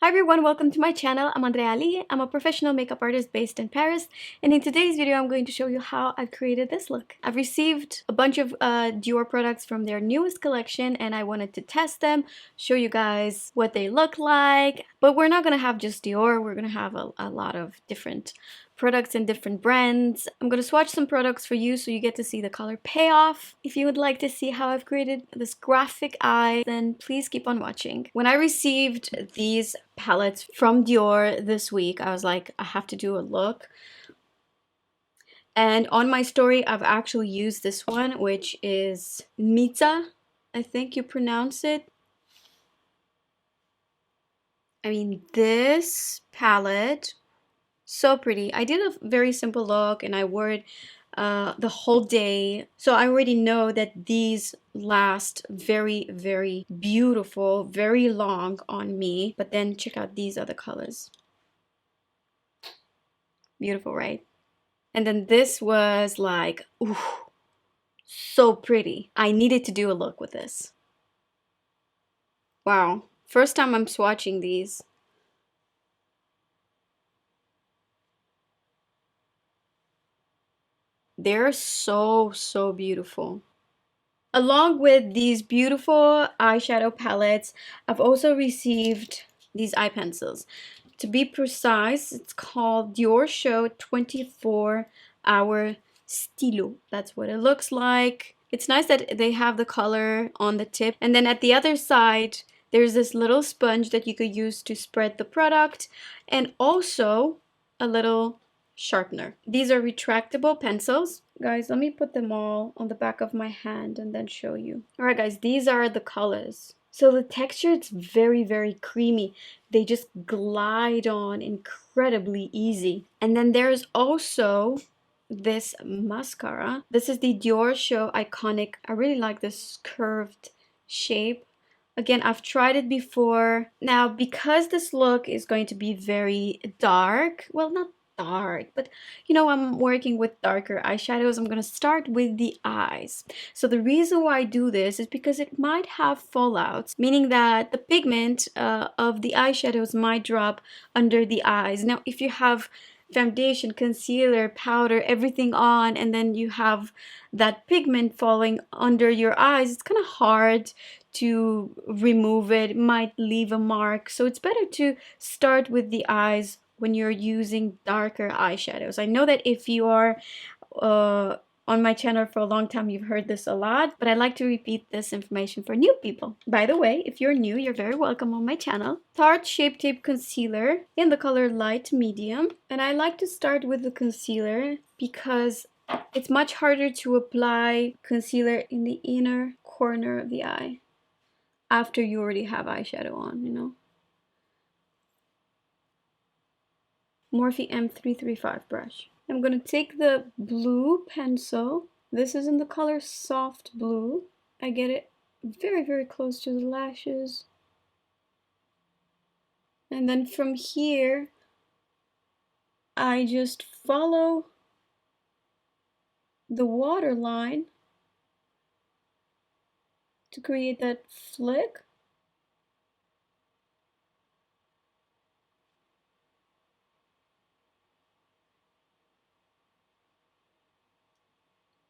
Hi everyone, welcome to my channel. I'm Andreea. I'm a professional makeup artist based in Paris, and in today's video I'm going to show you how I've created this look. I've received a bunch of Dior products from their newest collection and I wanted to test them, show you guys what they look like. But we're not gonna have just Dior, we're gonna have a lot of different products and different brands. I'm gonna swatch some products for you so you get to see the color payoff. If you would like to see how I've created this graphic eye, then please keep on watching. When I received these palettes from Dior this week, I was like, I have to do a look. And on my story, I've actually used this one, which is Mita, I think you pronounce it. I mean, this palette, so pretty. I did a very simple look and I wore it the whole day, so I already know that these last very, very beautiful, very long on me. But then check out these other colors. Beautiful, right? And then this was like, ooh, so pretty. I needed to do a look with this. Wow, first time I'm swatching these. They're so beautiful. Along with these beautiful eyeshadow palettes, I've also received these eye pencils. To be precise, it's called Diorshow 24-hour Stylo. That's what it looks like. It's nice that they have the color on the tip. And then at the other side, there's this little sponge that you could use to spread the product, and also a little sharpener. These are retractable pencils. Guys, let me put them all on the back of my hand and then show you. Alright guys, these are the colors. So the texture is very creamy. They just glide on incredibly easy. And then there's also this mascara. This is the Diorshow Iconic. I really like this curved shape. Again, I've tried it before. Now, because this look is going to be very dark, well, not dark, but you know, I'm working with darker eyeshadows. I'm gonna start with the eyes. So the reason why I do this is because it might have fallouts, meaning that the pigment of the eyeshadows might drop under the eyes. Now, if you have foundation, concealer, powder, everything on, and then you have that pigment falling under your eyes, it's kind of hard to remove it. It might leave a mark. So it's better to start with the eyes when you're using darker eyeshadows. I know that if you are on my channel for a long time, you've heard this a lot, but I like to repeat this information for new people. By the way, if you're new, you're very welcome on my channel. Tarte Shape Tape Concealer in the color Light Medium. And I like to start with the concealer because it's much harder to apply concealer in the inner corner of the eye after you already have eyeshadow on, you know. Morphe M335 brush. I'm going to take the blue pencil. This is in the color Soft Blue. I get it very close to the lashes. And then from here, I just follow the waterline to create that flick.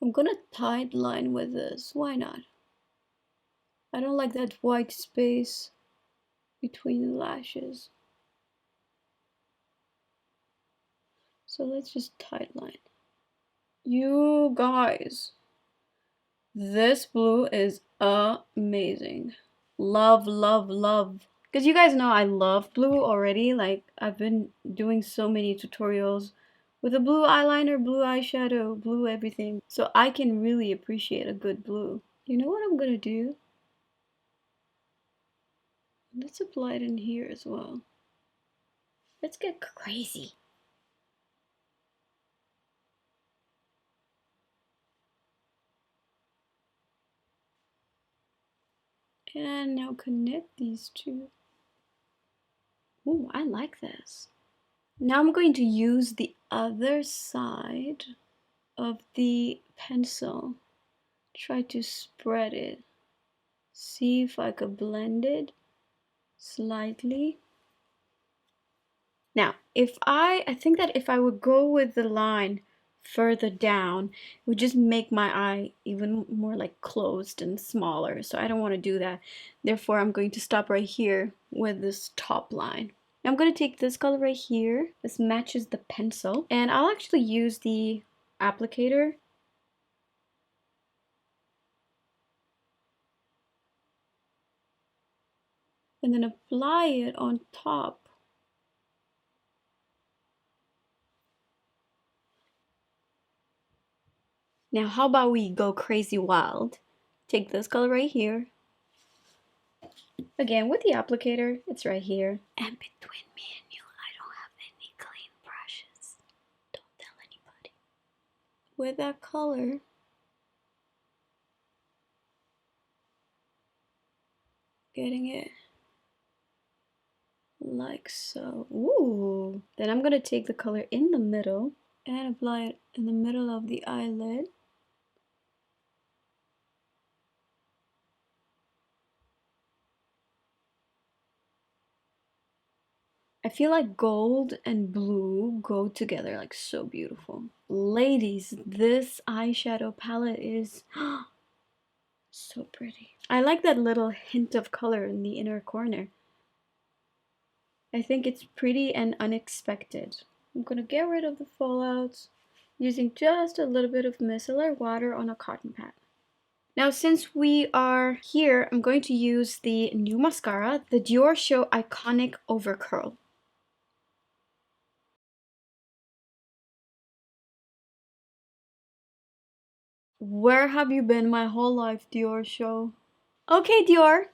I'm gonna tight line with this. Why not? I don't like that white space between the lashes. So let's just tight line. You guys, this blue is amazing. Love. Because you guys know I love blue already. Like, I've been doing so many tutorials with a blue eyeliner, blue eyeshadow, blue everything. So I can really appreciate a good blue. You know what I'm gonna do? Let's apply it in here as well. Let's get crazy. And now connect these two. Ooh, I like this. Now I'm going to use the other side of the pencil. Try to spread it. See if I could blend it slightly. Now, I think that if I would go with the line further down, it would just make my eye even more like closed and smaller. So I don't want to do that. Therefore, I'm going to stop right here with this top line. Now I'm going to take this color right here. This matches the pencil. And I'll actually use the applicator. And then apply it on top. Now, how about we go crazy wild? Take this color right here. Again, with the applicator, it's right here. And between me and you, I don't have any clean brushes. Don't tell anybody. With that color, getting it like so. Ooh. Then I'm gonna take the color in the middle and apply it in the middle of the eyelid. I feel like gold and blue go together like so beautiful. Ladies, this eyeshadow palette is so pretty. I like that little hint of color in the inner corner. I think it's pretty and unexpected. I'm gonna get rid of the fallouts using just a little bit of micellar water on a cotton pad. Now, since we are here, I'm going to use the new mascara, the Diorshow Iconic Overcurl. Where have you been my whole life, Diorshow? Okay, Dior.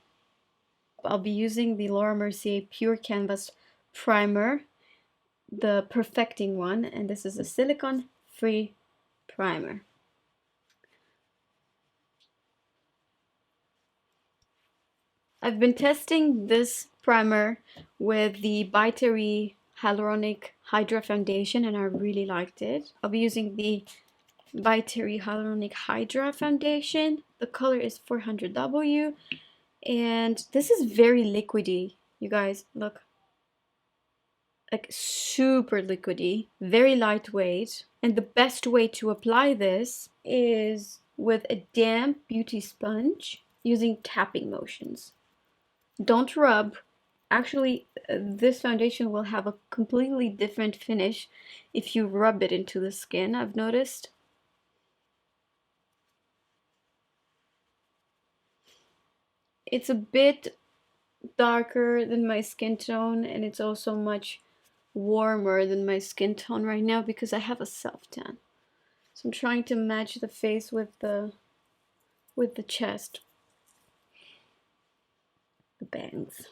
I'll be using the Laura Mercier Pure Canvas Primer, the perfecting one, and this is a silicone-free primer. I've been testing this primer with the by Terry Hyaluronic Hydra Foundation and I really liked it. I'll be using the by Terry Hyaluronic Hydra Foundation. The color is 400W and this is very liquidy. You guys, look. Like super liquidy, very lightweight. And the best way to apply this is with a damp beauty sponge using tapping motions. Don't rub. Actually, this foundation will have a completely different finish if you rub it into the skin, I've noticed. It's a bit darker than my skin tone and it's also much warmer than my skin tone right now because I have a self-tan. So I'm trying to match the face with the chest. The bangs.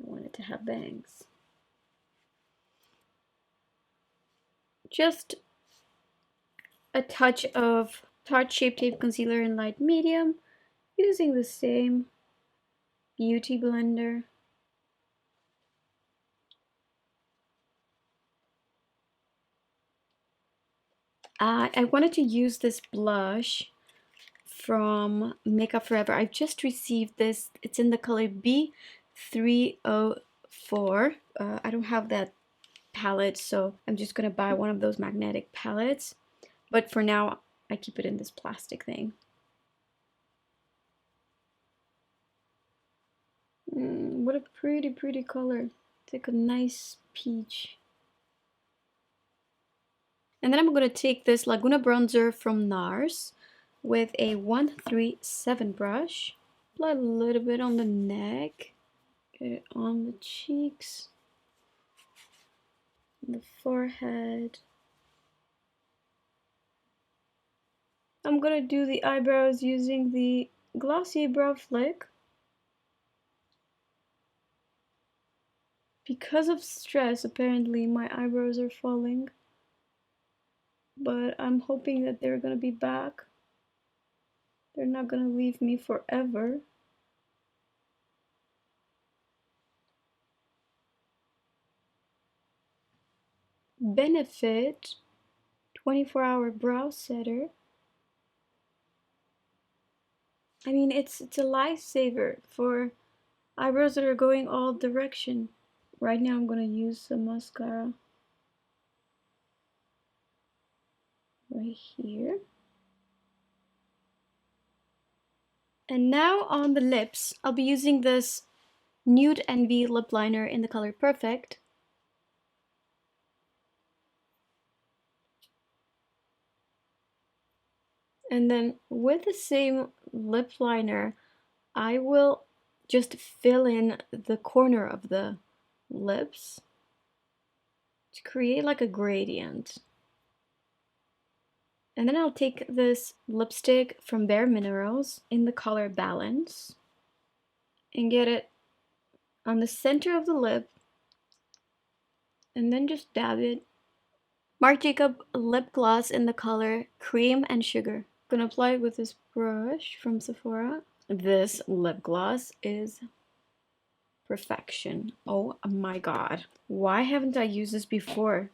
I wanted to have bangs. Just a touch of Tarte Shape Tape Concealer in light medium using the same beauty blender. I wanted to use this blush from Makeup Forever. I've just received this. It's in the color B304. I don't have that palette, so I'm just gonna buy one of those magnetic palettes. But for now, I keep it in this plastic thing. What a pretty, pretty color. It's like a nice peach. And then I'm going to take this Laguna bronzer from Nars with a 137 brush. Apply a little bit on the neck. Get it on the cheeks. On the forehead. I'm going to do the eyebrows using the Glossier Brow Flick. Because of stress, apparently my eyebrows are falling. But I'm hoping that they're going to be back. They're not going to leave me forever. Benefit 24-hour brow setter. I mean, it's a lifesaver for eyebrows that are going all direction. Right now I'm gonna use some mascara right here. And now on the lips, I'll be using this Nude Envie lip liner in the color Perfect. And then with the same lip liner, I will just fill in the corner of the lips to create like a gradient. And then I'll take this lipstick from Bare Minerals in the color Balance and get it on the center of the lip and then just dab it. Marc Jacob lip gloss in the color Cream and Sugar. I'm gonna apply it with this brush from Sephora. This lip gloss is perfection. Oh my god. Why haven't I used this before?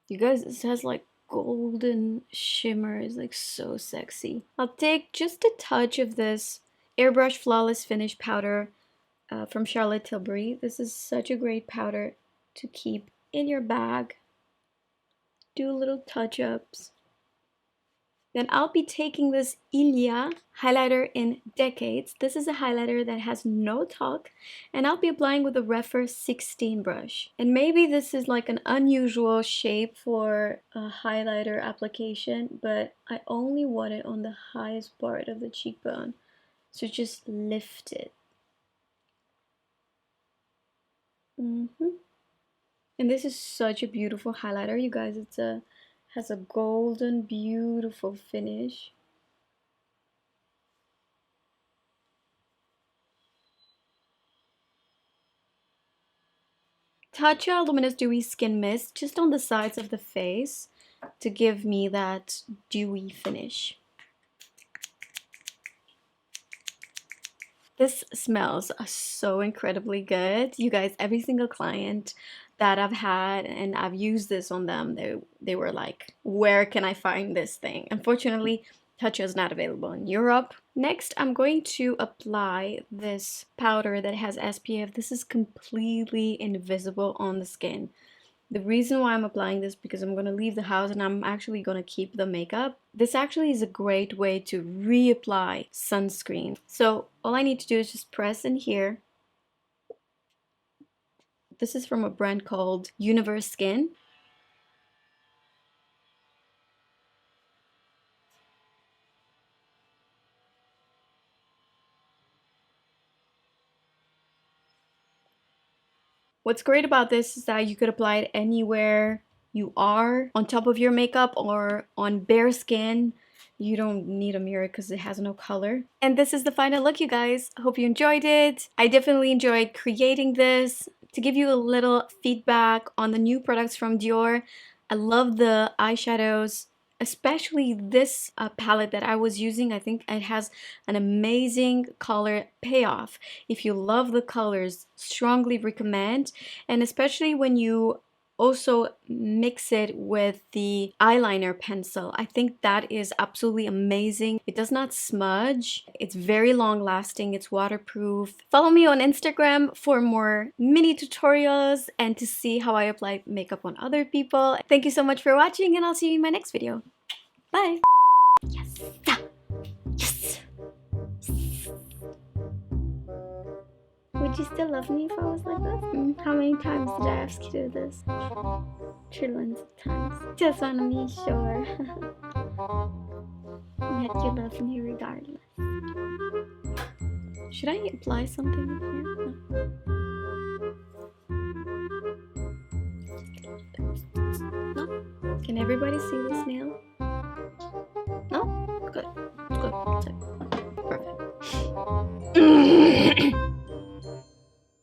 You guys, this has like golden shimmer. It's like so sexy. I'll take just a touch of this Airbrush Flawless Finish powder from Charlotte Tilbury. This is such a great powder to keep in your bag. Do little touch-ups. Then I'll be taking this Ilia highlighter in Decades. This is a highlighter that has no talc, and I'll be applying with a Refer 16 brush. And maybe this is like an unusual shape for a highlighter application, but I only want it on the highest part of the cheekbone. So just lift it. And this is such a beautiful highlighter, you guys. It's has a golden, beautiful finish. Tatcha Luminous Dewy Skin Mist just on the sides of the face to give me that dewy finish. This smells so incredibly good. You guys, every single client that I've had and I've used this on them, they were like, where can I find this thing? Unfortunately, Tatcha is not available in Europe. Next, I'm going to apply this powder that has SPF. This is completely invisible on the skin. The reason why I'm applying this because I'm going to leave the house and I'm actually going to keep the makeup. This actually is a great way to reapply sunscreen. So all I need to do is just press in here. This is from a brand called Universkin. What's great about this is that you could apply it anywhere you are, on top of your makeup or on bare skin. You don't need a mirror because it has no color. And this is the final look, you guys. Hope you enjoyed it. I definitely enjoyed creating this. To give you a little feedback on the new products from Dior, I love the eyeshadows, especially this palette that I was using. I think it has an amazing color payoff. If you love the colors, strongly recommend. And especially when you also mix it with the eyeliner pencil. I think that is absolutely amazing. It does not smudge. It's very long lasting. It's waterproof. Follow me on Instagram for more mini tutorials and to see how I apply makeup on other people. Thank you so much for watching and I'll see you in my next video. Bye! Yes! Yes! Would you still love me if I was like this? How many times did I ask you to do this? Trillions of times. Just want to be sure that you love me regardless. Should I apply something in here? No. No? Can everybody see this nail?